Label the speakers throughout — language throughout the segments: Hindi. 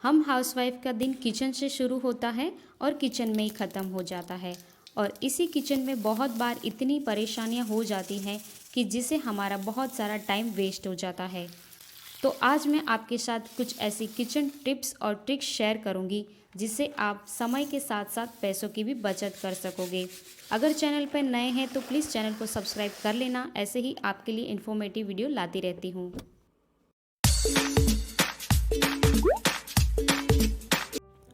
Speaker 1: हम हाउसवाइफ का दिन किचन से शुरू होता है और किचन में ही ख़त्म हो जाता है। और इसी किचन में बहुत बार इतनी परेशानियां हो जाती हैं कि जिससे हमारा बहुत सारा टाइम वेस्ट हो जाता है। तो आज मैं आपके साथ कुछ ऐसी किचन टिप्स और ट्रिक्स शेयर करूंगी जिससे आप समय के साथ साथ पैसों की भी बचत कर सकोगे। अगर चैनल पर नए हैं तो प्लीज़ चैनल को सब्सक्राइब कर लेना, ऐसे ही आपके लिए इन्फॉर्मेटिव वीडियो लाती रहती हूँ।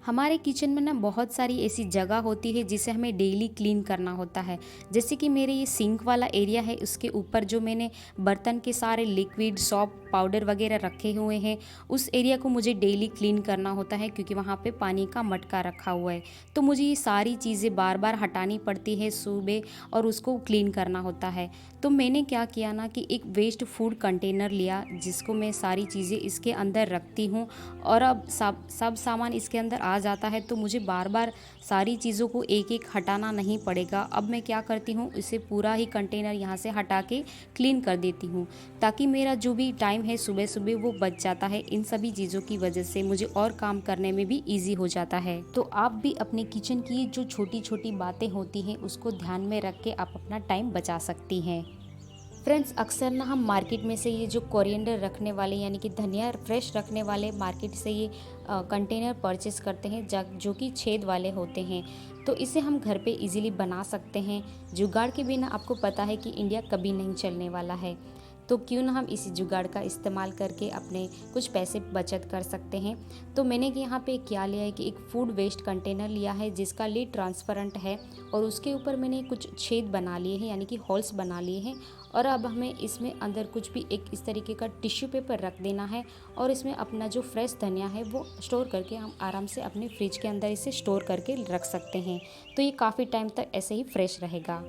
Speaker 1: हमारे किचन में ना बहुत सारी ऐसी जगह होती है जिसे हमें डेली क्लीन करना होता है। जैसे कि मेरे ये सिंक वाला एरिया है, उसके ऊपर जो मैंने बर्तन के सारे लिक्विड सॉप पाउडर वगैरह रखे हुए हैं, उस एरिया को मुझे डेली क्लीन करना होता है क्योंकि वहाँ पे पानी का मटका रखा हुआ है। तो मुझे ये सारी चीज़ें बार बार हटानी पड़ती है सुबह और उसको क्लीन करना होता है। तो मैंने क्या किया ना कि एक वेस्ट फूड कंटेनर लिया जिसको मैं सारी चीज़ें इसके अंदर रखती हूँ। और अब सब सामान इसके अंदर आ जाता है तो मुझे बार बार सारी चीज़ों को एक एक हटाना नहीं पड़ेगा। अब मैं क्या करती हूँ, इसे पूरा ही कंटेनर यहाँ से हटा के क्लीन कर देती हूँ ताकि मेरा जो भी टाइम है सुबह सुबह वो बच जाता है। इन सभी चीज़ों की वजह से मुझे और काम करने में भी ईजी हो जाता है। तो आप भी अपने किचन की जो छोटी छोटी बातें होती हैं उसको ध्यान में रख के आप अपना टाइम बचा सकती हैं। फ्रेंड्स, अक्सर ना हम मार्केट में से ये जो कोरिएंडर रखने वाले यानी कि धनिया फ्रेश रखने वाले मार्केट से ये कंटेनर परचेस करते हैं जो कि छेद वाले होते हैं। तो इसे हम घर पे इजीली बना सकते हैं। जुगाड़ के बिना आपको पता है कि इंडिया कभी नहीं चलने वाला है। तो क्यों ना हम इसी जुगाड़ का इस्तेमाल करके अपने कुछ पैसे बचत कर सकते हैं। तो मैंने यहाँ पे क्या लिया है कि एक फूड वेस्ट कंटेनर लिया है जिसका लिड ट्रांसपेरेंट है और उसके ऊपर मैंने कुछ छेद बना लिए हैं यानी कि होल्स बना लिए हैं। और अब हमें इसमें अंदर कुछ भी एक इस तरीके का टिश्यू पेपर रख देना है और इसमें अपना जो फ्रेश धनिया है वो स्टोर करके हम आराम से अपने फ्रिज के अंदर इसे स्टोर करके रख सकते हैं। तो ये काफ़ी टाइम तक ऐसे ही फ्रेश रहेगा।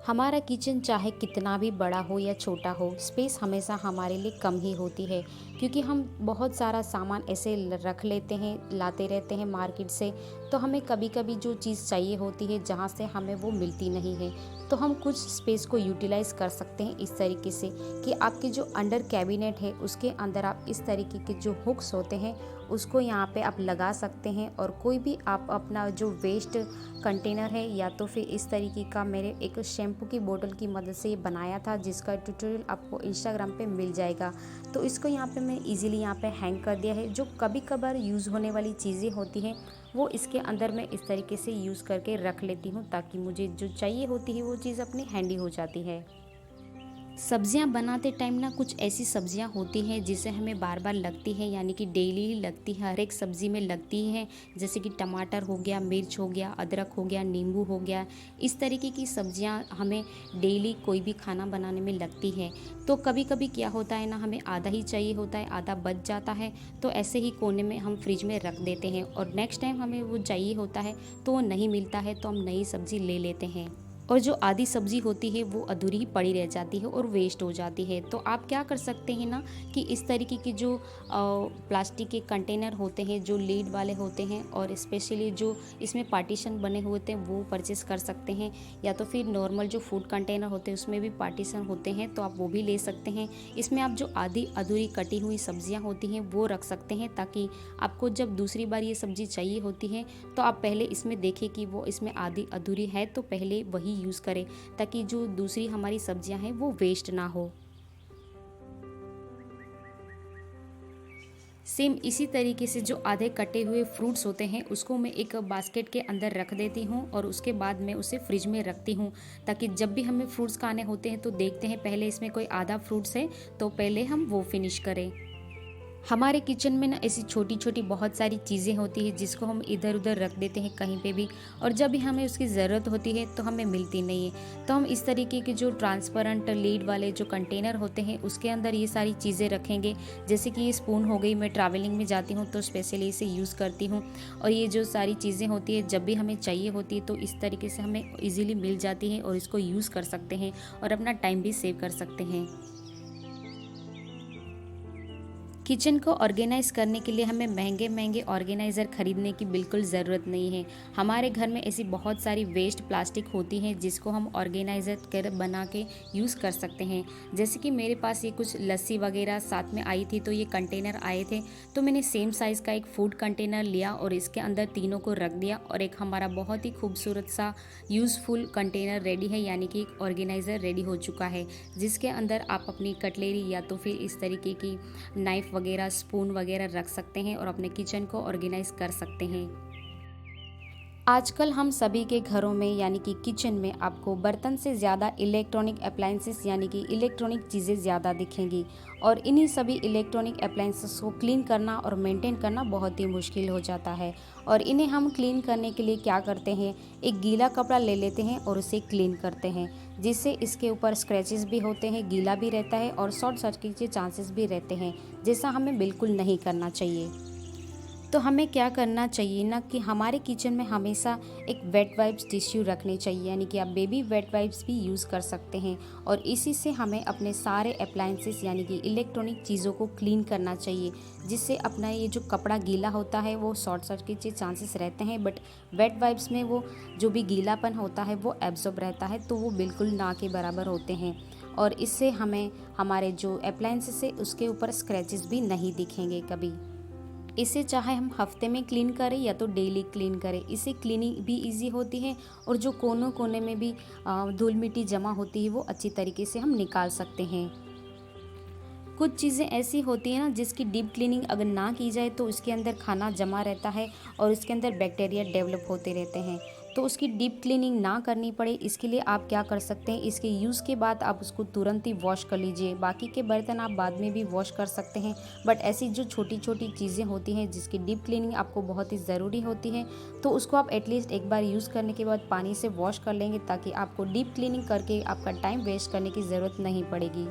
Speaker 1: हमारा किचन चाहे कितना भी बड़ा हो या छोटा हो, स्पेस हमेशा हमारे लिए कम ही होती है क्योंकि हम बहुत सारा सामान ऐसे रख लेते हैं, लाते रहते हैं मार्केट से। तो हमें कभी कभी जो चीज़ चाहिए होती है जहाँ से हमें वो मिलती नहीं है, तो हम कुछ स्पेस को यूटिलाइज़ कर सकते हैं इस तरीके से कि आपके जो अंडर कैबिनेट है उसके अंदर आप इस तरीके के जो हुक्स होते हैं उसको यहाँ पे आप लगा सकते हैं। और कोई भी आप अपना जो वेस्ट कंटेनर है या तो फिर इस तरीके का मेरे एक शैम्पू की बोतल की मदद से ये बनाया था जिसका ट्यूटोरियल आपको इंस्टाग्राम पे मिल जाएगा। तो इसको यहाँ पे मैं इजीली यहाँ पे हैंग कर दिया है। जो कभी कभार यूज़ होने वाली चीज़ें होती हैं वो इसके अंदर मैं इस तरीके से यूज़ करके रख लेती हूँ ताकि मुझे जो चाहिए होती है वो चीज़ अपनी हैंडी हो जाती है। सब्जियां बनाते टाइम ना कुछ ऐसी सब्जियां होती हैं जिसे हमें बार बार लगती है यानी कि डेली ही लगती है, हर एक सब्ज़ी में लगती है। जैसे कि टमाटर हो गया, मिर्च हो गया, अदरक हो गया, नींबू हो गया। इस तरीके की सब्जियां हमें डेली कोई भी खाना बनाने में लगती है। तो कभी कभी क्या होता है ना, हमें आधा ही चाहिए होता है, आधा बच जाता है। तो ऐसे ही कोने में हम फ्रिज में रख देते हैं और नेक्स्ट टाइम हमें वो चाहिए होता है तो वो नहीं मिलता है तो हम नई सब्ज़ी ले लेते हैं। और जो आधी सब्ज़ी होती है वो अधूरी ही पड़ी रह जाती है और वेस्ट हो जाती है। तो आप क्या कर सकते हैं ना कि इस तरीके के जो प्लास्टिक के कंटेनर होते हैं जो लीड वाले होते हैं और स्पेशली जो इसमें पार्टीशन बने हुए होते हैं वो परचेस कर सकते हैं। या तो फिर नॉर्मल जो फूड कंटेनर होते हैं उसमें भी पार्टीशन होते हैं तो आप वो भी ले सकते हैं। इसमें आप जो आधी अधूरी कटी हुई सब्जियां होती हैं वो रख सकते हैं ताकि आपको जब दूसरी बार ये सब्ज़ी चाहिए होती है तो आप पहले इसमें देखें कि वो इसमें आधी अधूरी है तो पहले वही यूज़ करें ताकि जो दूसरी हमारी सब्जियां हैं वो वेस्ट ना हो। सेम इसी तरीके से जो आधे कटे हुए फ्रूट्स होते हैं उसको मैं एक बास्केट के अंदर रख देती हूँ और उसके बाद मैं उसे फ्रिज में रखती हूँ ताकि जब भी हमें फ्रूट्स खाने होते हैं तो देखते हैं पहले इसमें कोई आधा फ्रूट्स है तो पहले हम वो फिनिश करें। हमारे किचन में ना ऐसी छोटी छोटी बहुत सारी चीज़ें होती हैं जिसको हम इधर उधर रख देते हैं कहीं पे भी, और जब भी हमें उसकी ज़रूरत होती है तो हमें मिलती नहीं है। तो हम इस तरीके के जो ट्रांसपेरेंट लीड वाले जो कंटेनर होते हैं उसके अंदर ये सारी चीज़ें रखेंगे। जैसे कि ये स्पून हो गई, मैं ट्रैवलिंग में जाती हूँ तो स्पेशली इसे यूज़ करती हूँ। और ये जो सारी चीज़ें होती है जब भी हमें चाहिए होती है तो इस तरीके से हमें ईजिली मिल जाती हैं और इसको यूज़ कर सकते हैं और अपना टाइम भी सेव कर सकते हैं। किचन को ऑर्गेनाइज़ करने के लिए हमें महंगे महंगे ऑर्गेनाइज़र ख़रीदने की बिल्कुल ज़रूरत नहीं है। हमारे घर में ऐसी बहुत सारी वेस्ट प्लास्टिक होती हैं जिसको हम ऑर्गेनाइज़र कर बना के यूज़ कर सकते हैं। जैसे कि मेरे पास ये कुछ लस्सी वगैरह साथ में आई थी, तो ये कंटेनर आए थे, तो मैंने सेम साइज़ का एक फूड कंटेनर लिया और इसके अंदर तीनों को रख दिया और एक हमारा बहुत ही खूबसूरत सा यूज़फुल कंटेनर रेडी है, यानी कि एक ऑर्गेनाइज़र रेडी हो चुका है, जिसके अंदर आप अपनी कटलेरी या तो फिर इस तरीके की नाइफ़ वगैरह, स्पून वगैरह रख सकते हैं और अपने किचन को ऑर्गेनाइज कर सकते हैं। आजकल हम सभी के घरों में यानी कि किचन में आपको बर्तन से ज़्यादा इलेक्ट्रॉनिक अप्लायंसेस यानी कि इलेक्ट्रॉनिक चीज़ें ज़्यादा दिखेंगी और इन्हीं सभी इलेक्ट्रॉनिक अप्लायंसेस को क्लीन करना और मेंटेन करना बहुत ही मुश्किल हो जाता है। और इन्हें हम क्लीन करने के लिए क्या करते हैं, एक गीला कपड़ा ले लेते हैं और उसे क्लीन करते हैं, जिससे इसके ऊपर स्क्रैचेस भी होते हैं, गीला भी रहता है और शॉर्ट सर्किट के चांसेस भी रहते हैं, जैसा हमें बिल्कुल नहीं करना चाहिए। तो हमें क्या करना चाहिए ना कि हमारे किचन में हमेशा एक वेट वाइप्स टिश्यू रखने चाहिए, यानी कि आप बेबी वेट वाइप्स भी यूज़ कर सकते हैं और इसी से हमें अपने सारे अप्लायंसेस यानी कि इलेक्ट्रॉनिक चीज़ों को क्लीन करना चाहिए, जिससे अपना ये जो कपड़ा गीला होता है वो शॉर्ट सर्किट के चांसेस रहते हैं, बट वेट वाइप्स में वो जो भी गीलापन होता है वो एब्जॉर्ब रहता है, तो वो बिल्कुल ना के बराबर होते हैं और इससे हमें हमारे जो अप्लायंसेस है उसके ऊपर स्क्रैचेस भी नहीं दिखेंगे कभी। इसे चाहे हम हफ्ते में क्लीन करें या तो डेली क्लीन करें, इससे क्लीनिंग भी इजी होती है और जो कोनों कोने में भी धूल मिट्टी जमा होती है वो अच्छी तरीके से हम निकाल सकते हैं। कुछ चीज़ें ऐसी होती हैं ना जिसकी डीप क्लीनिंग अगर ना की जाए तो उसके अंदर खाना जमा रहता है और उसके अंदर बैक्टीरिया डेवलप होते रहते हैं, तो उसकी डीप क्लीनिंग ना करनी पड़े इसके लिए आप क्या कर सकते हैं, इसके यूज़ के बाद आप उसको तुरंत ही वॉश कर लीजिए। बाकी के बर्तन आप बाद में भी वॉश कर सकते हैं, बट ऐसी जो छोटी छोटी चीज़ें होती हैं जिसकी डीप क्लीनिंग आपको बहुत ही ज़रूरी होती है, तो उसको आप एटलीस्ट एक बार यूज़ करने के बाद पानी से वॉश कर लेंगे, ताकि आपको डीप क्लीनिंग करके आपका टाइम वेस्ट करने की ज़रूरत नहीं पड़ेगी।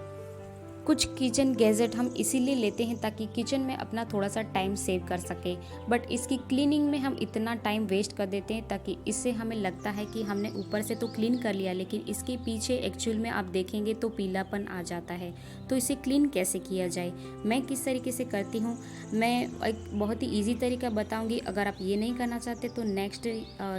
Speaker 1: कुछ किचन गैजेट हम इसीलिए लेते हैं ताकि किचन में अपना थोड़ा सा टाइम सेव कर सके, बट इसकी क्लीनिंग में हम इतना टाइम वेस्ट कर देते हैं, ताकि इससे हमें लगता है कि हमने ऊपर से तो क्लीन कर लिया, लेकिन इसके पीछे एक्चुअल में आप देखेंगे तो पीलापन आ जाता है। तो इसे क्लीन कैसे किया जाए, मैं किस तरीके से करती हूँ, मैं एक बहुत ही ईजी तरीका बताऊँगी। अगर आप ये नहीं करना चाहते तो नेक्स्ट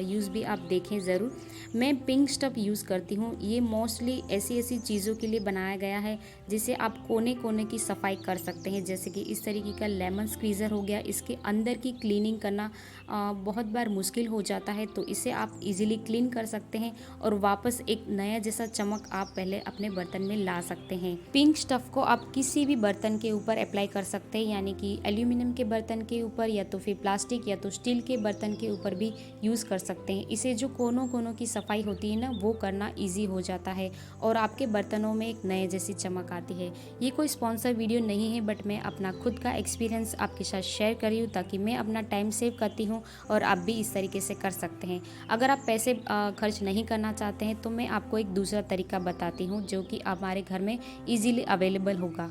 Speaker 1: यूज़ भी आप देखें ज़रूर। मैं पिंक स्टफ यूज़ करती हूँ, ये मोस्टली ऐसी ऐसी चीज़ों के लिए बनाया गया है जिसे आप कोने कोने की सफाई कर सकते हैं। जैसे कि इस तरीके का लेमन स्क्वीज़र हो गया, इसके अंदर की क्लीनिंग करना बहुत बार मुश्किल हो जाता है, तो इसे आप इजीली क्लीन कर सकते हैं और वापस एक नया जैसा चमक आप पहले अपने बर्तन में ला सकते हैं। पिंक स्टफ को आप किसी भी बर्तन के ऊपर अप्लाई कर सकते हैं, यानी कि एल्यूमिनियम के बर्तन के ऊपर या तो फिर प्लास्टिक या तो स्टील के बर्तन के ऊपर भी यूज़ कर सकते हैं। इसे जो कोनों कोनों की सफाई होती है ना, वो करना ईजी हो जाता है और आपके बर्तनों में एक नए जैसी चमक आती है। ये कोई स्पॉन्सर वीडियो नहीं है, बट मैं अपना खुद का एक्सपीरियंस आपके साथ शेयर कर रही हूँ, ताकि मैं अपना टाइम सेव करती हूँ और आप भी इस तरीके से कर सकते हैं। अगर आप पैसे खर्च नहीं करना चाहते हैं तो मैं आपको एक दूसरा तरीका बताती हूँ जो कि हमारे घर में ईजीली अवेलेबल होगा।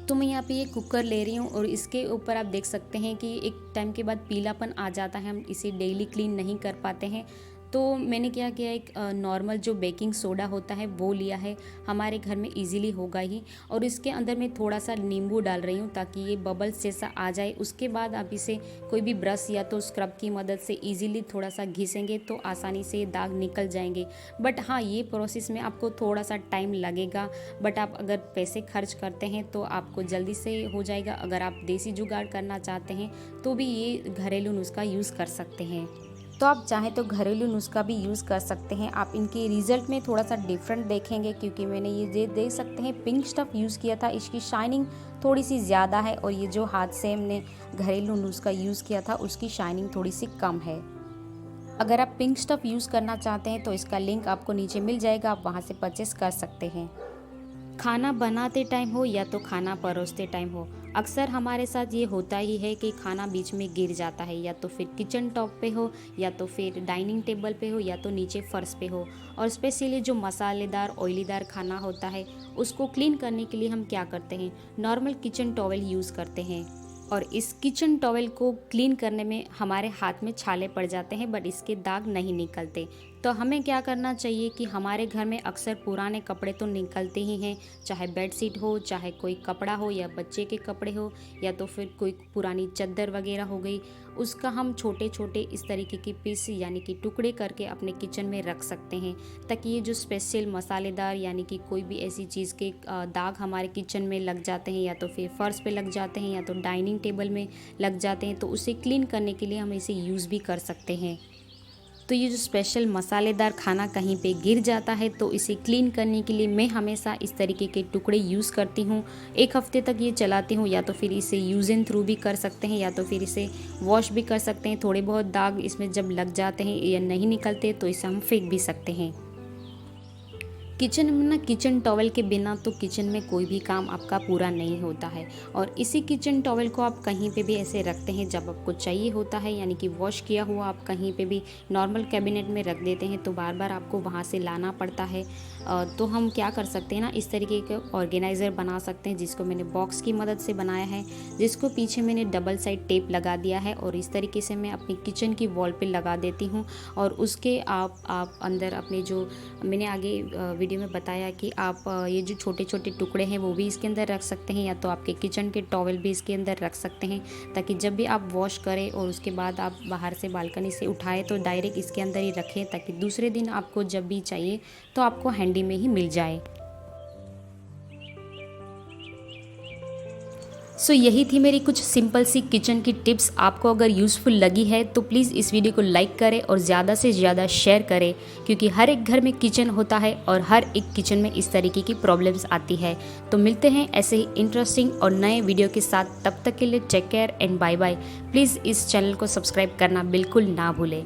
Speaker 1: तो मैं यहाँ पे ये कुकर ले रही हूँ और इसके ऊपर आप देख सकते हैं कि एक टाइम के बाद पीलापन आ जाता है, हम इसे डेली क्लीन नहीं कर पाते हैं। तो मैंने क्या किया, एक नॉर्मल जो बेकिंग सोडा होता है वो लिया है, हमारे घर में इजीली होगा ही, और इसके अंदर मैं थोड़ा सा नींबू डाल रही हूँ ताकि ये बबल्स जैसा आ जाए। उसके बाद आप इसे कोई भी ब्रश या तो स्क्रब की मदद से इजीली थोड़ा सा घिसेंगे तो आसानी से दाग निकल जाएंगे। बट हाँ, ये प्रोसेस में आपको थोड़ा सा टाइम लगेगा, बट आप अगर पैसे खर्च करते हैं तो आपको जल्दी से हो जाएगा। अगर आप देसी जुगाड़ करना चाहते हैं तो भी ये घरेलू नुस्खा यूज़ कर सकते हैं। तो आप चाहें तो घरेलू नुस्खा भी यूज़ कर सकते हैं। आप इनके रिज़ल्ट में थोड़ा सा डिफरेंट देखेंगे, क्योंकि मैंने ये देख सकते हैं पिंक स्टफ़ यूज़ किया था, इसकी शाइनिंग थोड़ी सी ज़्यादा है, और ये जो हाथ से हमने घरेलू नुस्खा यूज़ किया था उसकी शाइनिंग थोड़ी सी कम है। अगर आप पिंक स्टफ़ यूज़ करना चाहते हैं तो इसका लिंक आपको नीचे मिल जाएगा, आप वहाँ से परचेस कर सकते हैं। खाना बनाते टाइम हो या तो खाना परोसते टाइम हो, अक्सर हमारे साथ ये होता ही है कि खाना बीच में गिर जाता है, या तो फिर किचन टॉप पे हो या तो फिर डाइनिंग टेबल पे हो या तो नीचे फर्श पे हो। और स्पेशली जो मसालेदार ऑयलीदार खाना होता है उसको क्लीन करने के लिए हम क्या करते हैं, नॉर्मल किचन टॉवेल यूज़ करते हैं, और इस किचन टॉवेल को क्लीन करने में हमारे हाथ में छाले पड़ जाते हैं, बट इसके दाग नहीं निकलते। तो हमें क्या करना चाहिए कि हमारे घर में अक्सर पुराने कपड़े तो निकलते ही हैं, चाहे बेडशीट हो, चाहे कोई कपड़ा हो या बच्चे के कपड़े हो या तो फिर कोई पुरानी चादर वगैरह हो गई, उसका हम छोटे छोटे इस तरीके की पीस यानी कि टुकड़े करके अपने किचन में रख सकते हैं, ताकि ये जो स्पेशल मसालेदार यानी कि कोई भी ऐसी चीज़ के दाग हमारे किचन में लग जाते हैं या तो फिर फर्श पे लग जाते हैं या तो डाइनिंग टेबल में लग जाते हैं, तो उसे क्लीन करने के लिए हम इसे यूज़ भी कर सकते हैं। तो ये जो स्पेशल मसालेदार खाना कहीं पे गिर जाता है तो इसे क्लीन करने के लिए मैं हमेशा इस तरीके के टुकड़े यूज़ करती हूँ। 1 हफ्ते तक ये चलाती हूँ, या तो फिर इसे यूज़ एंड थ्रू भी कर सकते हैं या तो फिर इसे वॉश भी कर सकते हैं। थोड़े बहुत दाग इसमें जब लग जाते हैं या नहीं निकलते तो इसे हम फेंक भी सकते हैं। किचन में ना, किचन टॉवल के बिना तो किचन में कोई भी काम आपका पूरा नहीं होता है। और इसी किचन टॉवल को आप कहीं पे भी ऐसे रखते हैं जब आपको चाहिए होता है, यानी कि वॉश किया हुआ आप कहीं पे भी नॉर्मल कैबिनेट में रख देते हैं तो बार बार आपको वहाँ से लाना पड़ता है। तो हम क्या कर सकते हैं ना, इस तरीके के ऑर्गेनाइज़र बना सकते हैं, जिसको मैंने बॉक्स की मदद से बनाया है, जिसको पीछे मैंने डबल साइड टेप लगा दिया है और इस तरीके से मैं अपनी किचन की वॉल पे लगा देती हूँ। और उसके आप अंदर अपने जो मैंने आगे वीडियो में बताया कि आप ये जो छोटे छोटे टुकड़े हैं वो भी इसके अंदर रख सकते हैं, या तो आपके किचन के टॉवल भी इसके अंदर रख सकते हैं, ताकि जब भी आप वॉश करें और उसके बाद आप बाहर से बालकनी से उठाएं तो डायरेक्ट इसके अंदर ही रखें, ताकि दूसरे दिन आपको जब भी चाहिए तो आपको हैंडी में ही मिल जाए। सो यही थी मेरी कुछ सिंपल सी किचन की टिप्स। आपको अगर यूज़फुल लगी है तो प्लीज़ इस वीडियो को लाइक करें और ज़्यादा से ज़्यादा शेयर करें, क्योंकि हर एक घर में किचन होता है और हर एक किचन में इस तरीके की प्रॉब्लम्स आती है। तो मिलते हैं ऐसे ही इंटरेस्टिंग और नए वीडियो के साथ, तब तक के लिए take care and bye bye. Please इस चैनल को सब्सक्राइब करना बिल्कुल ना भूलें।